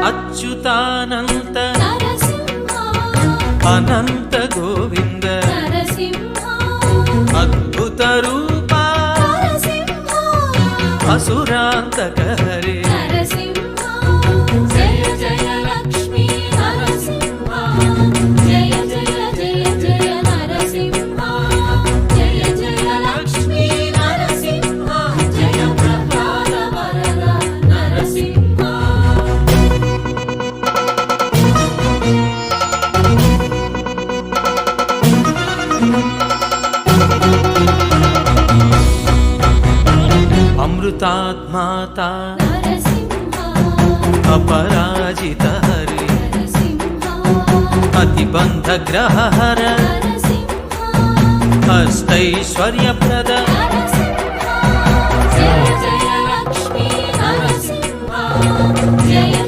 అచ్యుతానంత అనంత గోవింద అద్భుత రూప అసురాంతక హరే జయ జయ లక్ష్మీ నరసింహ జయ జయ జయ జయ నరసింహ జయ జయ లక్ష్మీ నరసింహ జయ ప్రహ్లాద వరద నరసింహ అమృతాత్మాత अपराजित हरे अतिबंध ग्रह हर हस्तैश्वर्य प्रद जय जय लक्ष्मी नरसिंह जय